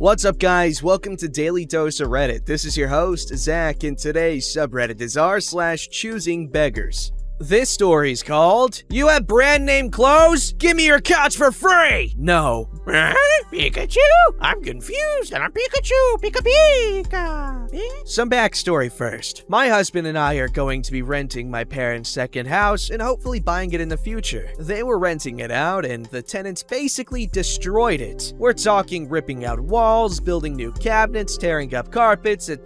What's up, guys? Welcome to Daily Dose of Reddit. This is your host, Zach, and today's subreddit is r/ChoosingBeggars. This story's called, "You have brand name clothes? Give me your couch for free!" No. Pikachu? I'm confused and I'm Pikachu. Pika. Some backstory first. My husband and I are going to be renting my parents' second house and hopefully buying it in the future. They were renting it out and the tenants basically destroyed it. We're talking ripping out walls, building new cabinets, tearing up carpets, the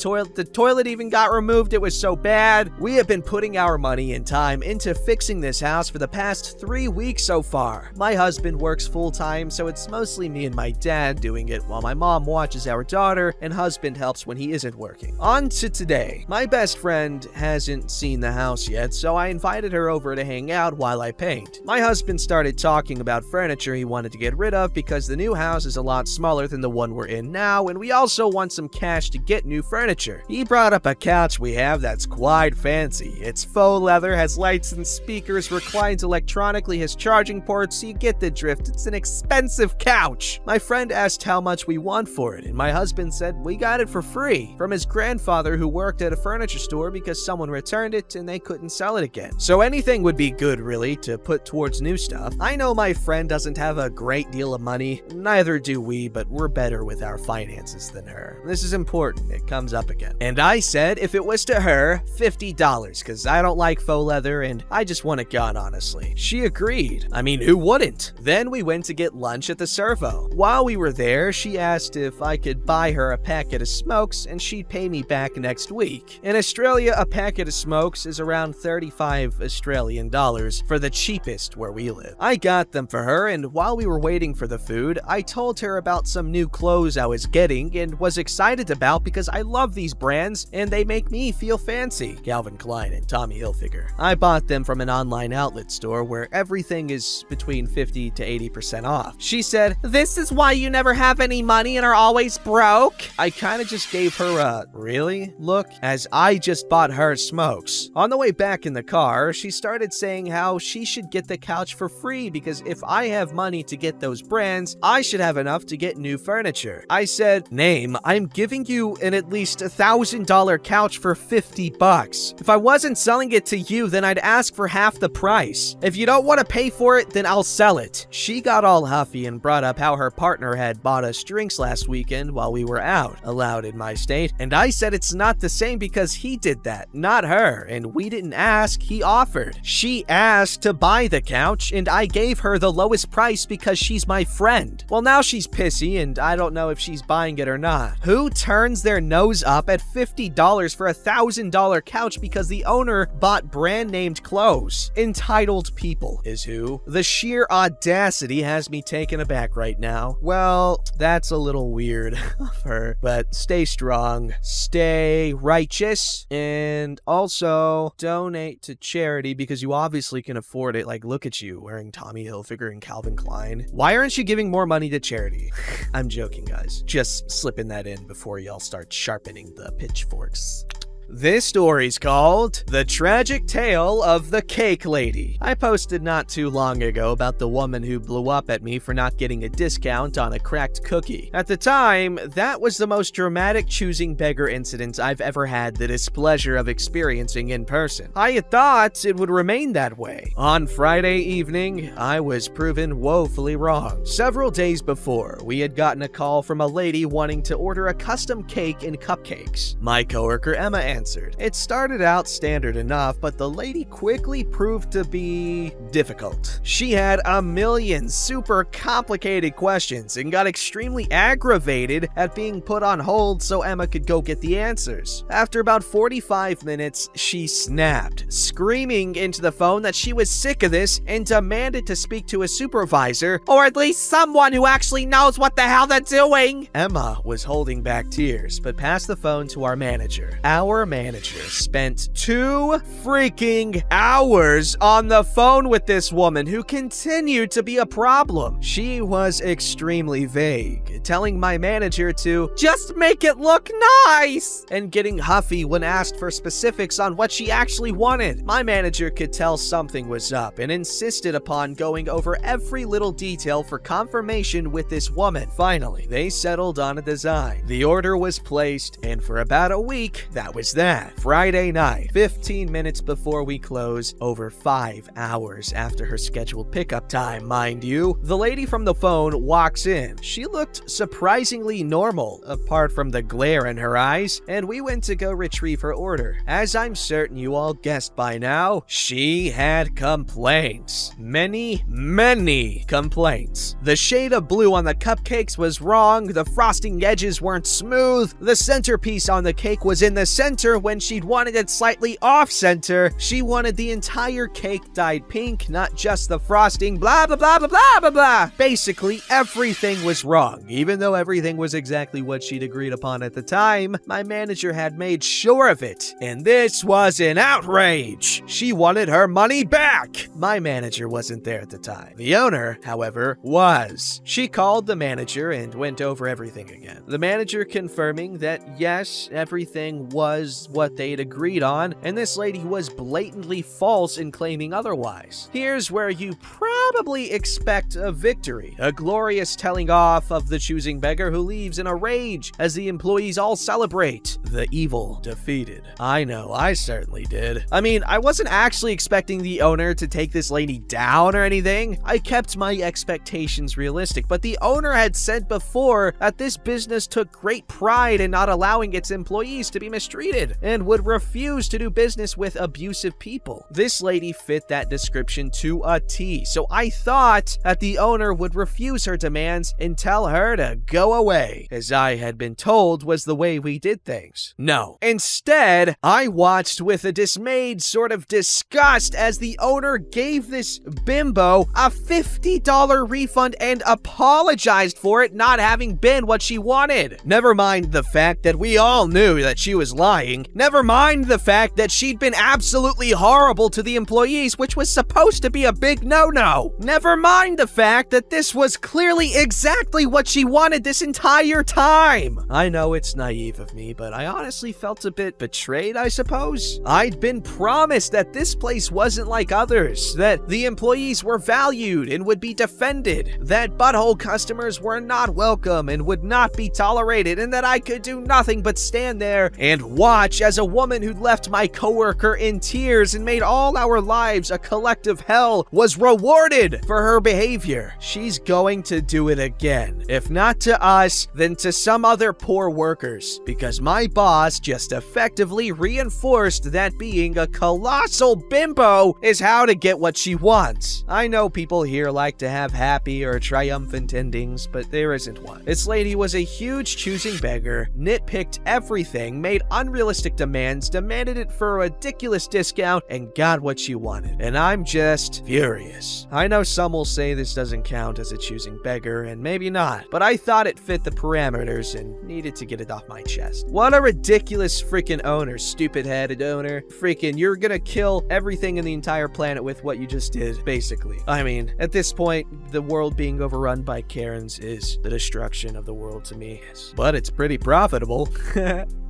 toilet even got removed, it was so bad. We have been putting our money and time into fixing this house for the past 3 weeks so far. My husband works full-time, so it's mostly me and my dad doing it while my mom watches our daughter and husband helps when he isn't working. On to today. My best friend hasn't seen the house yet, so I invited her over to hang out while I paint. My husband started talking about furniture he wanted to get rid of because the new house is a lot smaller than the one we're in now, and we also want some cash to get new furniture. He brought up a couch we have that's quite fancy. It's faux leather, has lights and speakers, reclines electronically, has charging ports, so you get the drift. It's an expensive couch. My friend asked how much we want for it, and my husband said we got it for free from his grandfather who worked at a furniture store because someone returned it and they couldn't sell it again. So anything would be good, really, to put towards new stuff. I know my friend doesn't have a great deal of money, neither do we, but we're better with our finances than her. This is important, it comes up again. And I said if it was to her, $50, because I don't like faux leather and I just want a gun, honestly. She agreed. I mean, who wouldn't? Then we went to get lunch at the servo. While we were there, she asked if I could buy her a packet of smokes and she'd pay me back next week. In Australia, a packet of smokes is around 35 Australian dollars for the cheapest where we live. I got them for her, and while we were waiting for the food, I told her about some new clothes I was getting and was excited about because I love these brands and they make me feel fancy. Calvin Klein and Tommy Hilfiger. I bought them from an online outlet store where everything is between 50 to 80% off. She said, "This is why you never have any money and are always broke?" I kinda just gave her a "really?" look, as I just bought her smokes. On the way back in the car, she started saying how she should get the couch for free because if I have money to get those brands, I should have enough to get new furniture. I said, "Name, I'm giving you an at least $1,000 couch for $50. If I wasn't selling it to you, then I'd ask for half the price. If you don't want to pay for it, then I'll sell it." She got all huffy and brought up how her partner had bought us drinks last weekend while we were out, allowed in my state, and I said it's not the same because he did that, not her, and we didn't ask, he offered. She asked to buy the couch, and I gave her the lowest price because she's my friend. Well, now she's pissy, and I don't know if she's buying it or not. Who turns their nose up at $50 for a $1,000 couch because the owner bought brand-named clothes? Entitled people is who. The sheer audacity has me taken aback right now. Well, that's a little weird of her, but stay strong, stay righteous, and also donate to charity because you obviously can afford it. Like, look at you wearing Tommy Hilfiger and Calvin Klein. Why aren't you giving more money to charity? I'm joking, guys. Just slipping that in before y'all start sharpening the pitchforks. This story's called The Tragic Tale of the Cake Lady. I posted not too long ago about the woman who blew up at me for not getting a discount on a cracked cookie. At the time, that was the most dramatic choosing beggar incident I've ever had the displeasure of experiencing in person. I had thought it would remain that way. On Friday evening, I was proven woefully wrong. Several days before, we had gotten a call from a lady wanting to order a custom cake and cupcakes. My coworker Emma answered. It started out standard enough, but the lady quickly proved to be difficult. She had a million super complicated questions and got extremely aggravated at being put on hold so Emma could go get the answers. After about 45 minutes, she snapped, screaming into the phone that she was sick of this and demanded to speak to a supervisor, or at least someone who actually knows what the hell they're doing. Emma was holding back tears, but passed the phone to our manager. Our Our manager spent 2 freaking hours on the phone with this woman who continued to be a problem. She was extremely vague, telling my manager to just make it look nice and getting huffy when asked for specifics on what she actually wanted. My manager could tell something was up and insisted upon going over every little detail for confirmation with this woman. Finally, they settled on a design. The order was placed, and for about a week, that was that. Friday night, 15 minutes before we close, over 5 hours after her scheduled pickup time, mind you, the lady from the phone walks in. She looked surprisingly normal, apart from the glare in her eyes, and we went to go retrieve her order. As I'm certain you all guessed by now, she had complaints. Many complaints. The shade of blue on the cupcakes was wrong, the frosting edges weren't smooth, the centerpiece on the cake was in the center when she'd wanted it slightly off-center, she wanted the entire cake dyed pink, not just the frosting, blah blah blah blah blah blah blah. Basically, everything was wrong. Even though everything was exactly what she'd agreed upon at the time, my manager had made sure of it, and this was an outrage. She wanted her money back. My manager wasn't there at the time. The owner, however, was. She called the manager and went over everything again. The manager confirming that yes, everything was what they'd agreed on, and this lady was blatantly false in claiming otherwise. Here's where you probably expect a victory, a glorious telling off of the choosing beggar who leaves in a rage as the employees all celebrate. The evil defeated. I know, I certainly did. I mean, I wasn't actually expecting the owner to take this lady down or anything. I kept my expectations realistic, but the owner had said before that this business took great pride in not allowing its employees to be mistreated and would refuse to do business with abusive people. This lady fit that description to a T, so I thought that the owner would refuse her demands and tell her to go away, as I had been told was the way we did things. No. Instead, I watched with a dismayed sort of disgust as the owner gave this bimbo a $50 refund and apologized for it not having been what she wanted. Never mind the fact that we all knew that she was lying. Never mind the fact that she'd been absolutely horrible to the employees, which was supposed to be a big no-no. Never mind the fact that this was clearly exactly what she wanted this entire time. I know it's naive of me, but I honestly felt a bit betrayed, I suppose. I'd been promised that this place wasn't like others, that the employees were valued and would be defended, that butthole customers were not welcome and would not be tolerated, and that I could do nothing but stand there and watch as a woman who'd left my coworker in tears and made all our lives a collective hell was rewarded for her behavior. She's going to do it again. If not to us, then to some other poor workers, because my boss just effectively reinforced that being a colossal bimbo is how to get what she wants. I know people here like to have happy or triumphant endings, but there isn't one. This lady was a huge choosing beggar, nitpicked everything, made unrealistic demands, demanded it for a ridiculous discount, and got what she wanted. And I'm just furious. I know some will say this doesn't count as a choosing beggar, and maybe not, but I thought it fit the parameters and needed to get it off my chest. What a ridiculous freaking owner, stupid-headed owner. Freaking, you're gonna kill everything in the entire planet with what you just did, basically. I mean, at this point, the world being overrun by Karens is the destruction of the world to me. But it's pretty profitable.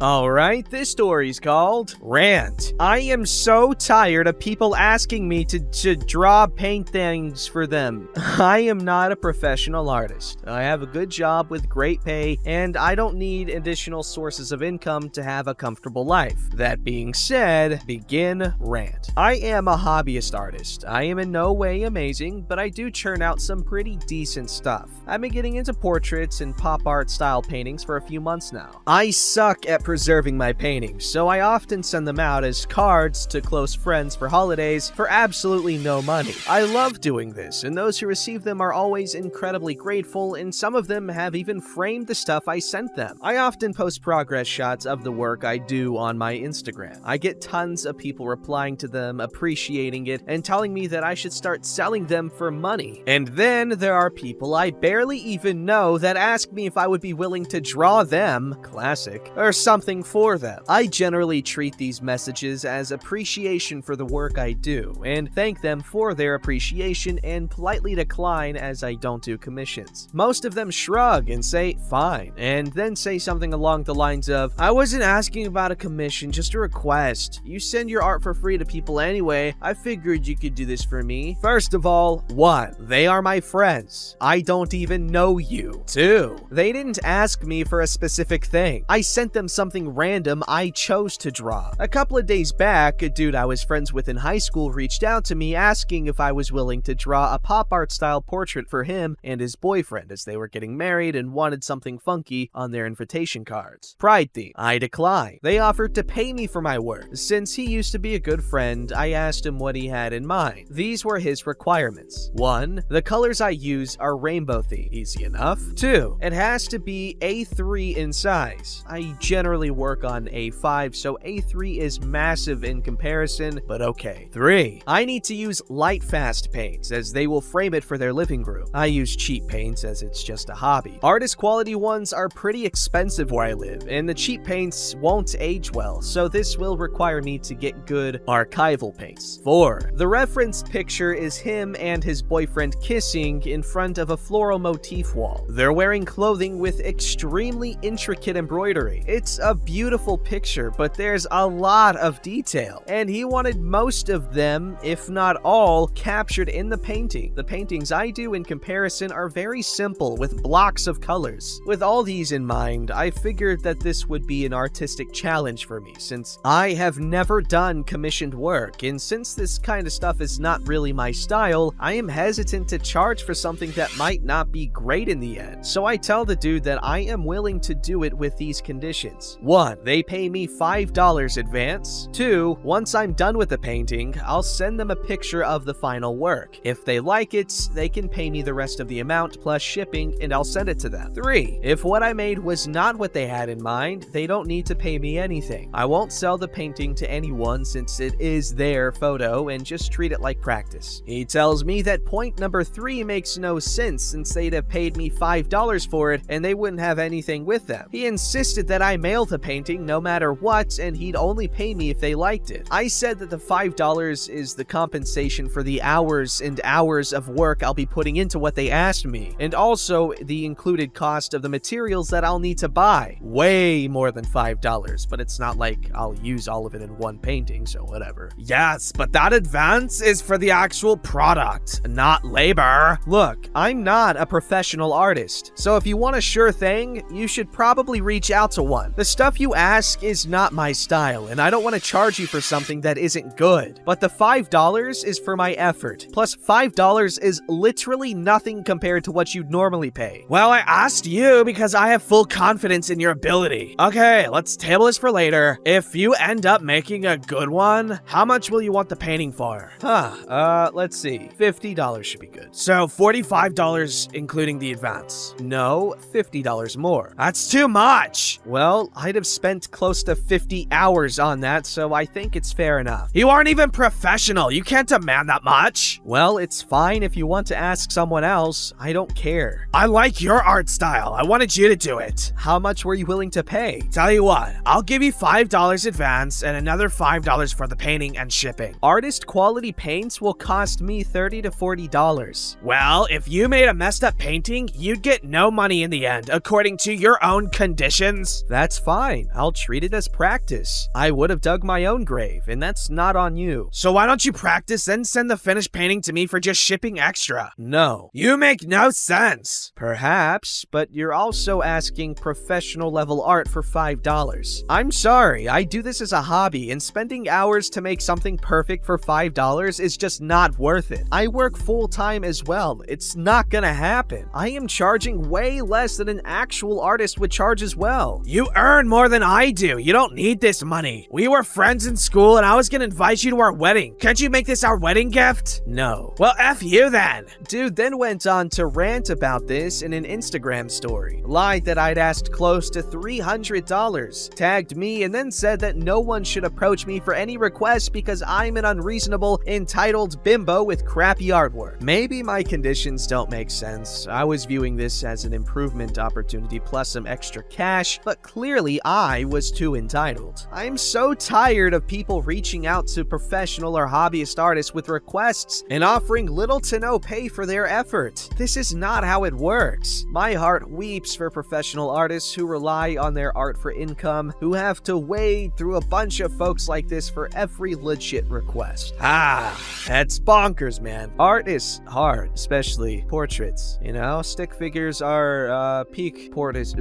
Alright, this story's called Rant. I am so tired of people asking me to draw paint things for them. I am not a professional artist. I have a good job with great pay, and I don't need additional sources of income to have a comfortable life. That being said, begin Rant. I am a hobbyist artist. I am in no way amazing, but I do churn out some pretty decent stuff. I've been getting into portraits and pop art style paintings for a few months now. I suck at preserving my paintings, so I often send them out as cards to close friends for holidays for absolutely no money. I love doing this, and those who receive them are always incredibly grateful, and some of them have even framed the stuff I sent them. I often post progress shots of the work I do on my Instagram. I get tons of people replying to them, appreciating it, and telling me that I should start selling them for money. And then there are people I barely even know that ask me if I would be willing to draw them, classic, or something for them. I generally treat these messages as appreciation for the work I do, and thank them for their appreciation and politely decline as I don't do commissions. Most of them shrug and say, fine, and then say something along the lines of, I wasn't asking about a commission, just a request. You send your art for free to people anyway, I figured you could do this for me. First of all, 1. They are my friends. I don't even know you. 2. They didn't ask me for a specific thing. I sent them something random I chose to draw. A couple of days back, a dude I was friends with in high school reached out to me asking if I was willing to draw a pop art style portrait for him and his boyfriend as they were getting married and wanted something funky on their invitation cards. Pride theme. I declined. They offered to pay me for my work. Since he used to be a good friend, I asked him what he had in mind. These were his requirements. 1. The colors I use are rainbow themed. Easy enough. 2. It has to be A3 in size. I generally work on A5, so A3 is massive in comparison, but okay. 3. I need to use light fast paints as they will frame it for their living room. I use cheap paints as it's just a hobby. Artist quality ones are pretty expensive where I live, and the cheap paints won't age well, so this will require me to get good archival paints. 4. The reference picture is him and his boyfriend kissing in front of a floral motif wall. They're wearing clothing with extremely intricate embroidery. It's a beautiful picture, but there's a lot of detail, and he wanted most of them, if not all, captured in the painting. The paintings I do in comparison are very simple with blocks of colors. With all these in mind, I figured that this would be an artistic challenge for me since I have never done commissioned work, and since this kind of stuff is not really my style, I am hesitant to charge for something that might not be great in the end. So I tell the dude that I am willing to do it with these conditions. 1. They pay me $5 advance. 2. Once I'm done with the painting, I'll send them a picture of the final work. If they like it, they can pay me the rest of the amount plus shipping and I'll send it to them. 3. If what I made was not what they had in mind, they don't need to pay me anything. I won't sell the painting to anyone since it is their photo and just treat it like practice. He tells me that point number 3 makes no sense since they'd have paid me $5 for it and they wouldn't have anything with them. He insisted that I mail the painting no matter what and he'd only pay me if they liked it. I said that the $5 is the compensation for the hours and hours of work I'll be putting into what they asked me, and also the included cost of the materials that I'll need to buy. Way more than $5, but it's not like I'll use all of it in one painting, so whatever. Yes, but that advance is for the actual product, not labor. Look, I'm not a professional artist, so if you want a sure thing, you should probably reach out to one. The stuff you ask is not my style, and I don't want to charge you for something that isn't good. But the $5 is for my effort. Plus, $5 is literally nothing compared to what you'd normally pay. Well, I asked you because I have full confidence in your ability. Okay, let's table this for later. If you end up making a good one, how much will you want the painting for? Let's see. $50 should be good. So $45 including the advance. No, $50 more. That's too much. Well, I'd have spent close to 50 hours on that, so I think it's fair enough. You aren't even professional. You can't demand that much. Well, it's fine if you want to ask someone else. I don't care. I like your art style. I wanted you to do it. How much were you willing to pay? Tell you what, I'll give you $5 advance and another $5 for the painting and shipping. Artist quality paints will cost me $30 to $40. Well, if you made a messed up painting, you'd get no money in the end, according to your own conditions. That's fine. I'll treat it as practice. I would have dug my own grave, and that's not on you. So why don't you practice, then send the finished painting to me for just shipping extra? No. You make no sense. Perhaps, but you're also asking professional level art for $5. I'm sorry, I do this as a hobby, and spending hours to make something perfect for $5 is just not worth it. I work full-time as well. It's not gonna happen. I am charging way less than an actual artist would charge as well. You earn more than I do. You don't need this money. We were friends in school, and I was gonna invite you to our wedding. Can't you make this our wedding gift? No. Well, F you then. Dude then went on to rant about this in an Instagram story. Lied that I'd asked close to $300, tagged me, and then said that no one should approach me for any requests because I'm an unreasonable, entitled bimbo with crappy artwork. Maybe my conditions don't make sense. I was viewing this as an improvement opportunity plus some extra cash, but clearly I was too entitled. I'm so tired of people reaching out to professional or hobbyist artists with requests and offering little to no pay for their effort. This is not how it works. My heart weeps for professional artists who rely on their art for income, who have to wade through a bunch of folks like this for every legit request. That's bonkers, man. Art is hard, especially portraits. You know, stick figures are peak portraiture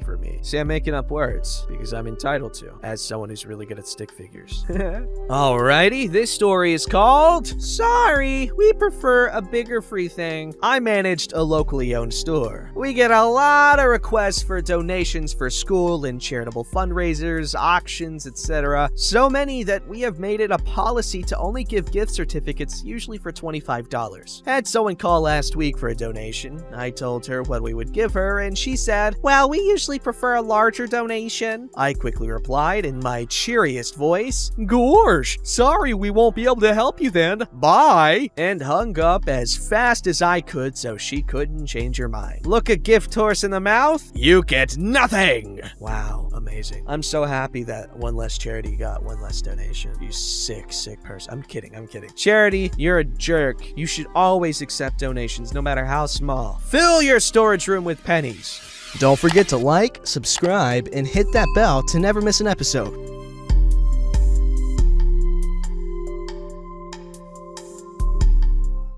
for me. See, I'm making up words because I'm entitled to, as someone who's really good at stick figures. Alrighty, this story is called Sorry, We Prefer a Bigger Free Thing. I managed a locally owned store. We get a lot of requests for donations for school and charitable fundraisers, auctions, etc. So many that we have made it a policy to only give gift certificates, usually for $25. Had someone call last week for a donation. I told her what we would give her, and she said, "Well, we usually prefer a larger donation." I quickly replied in my cheeriest voice, "Gosh, sorry, we won't be able to help you then. Bye," and hung up as fast as I could so she couldn't change her mind. Look a gift horse in the mouth, you get nothing. Wow, amazing. I'm so happy that one less charity got one less donation. You sick person. I'm kidding. Charity, you're a jerk. You should always accept donations, no matter how small. Fill your storage room with pennies. Don't forget to like, subscribe, and hit that bell to never miss an episode.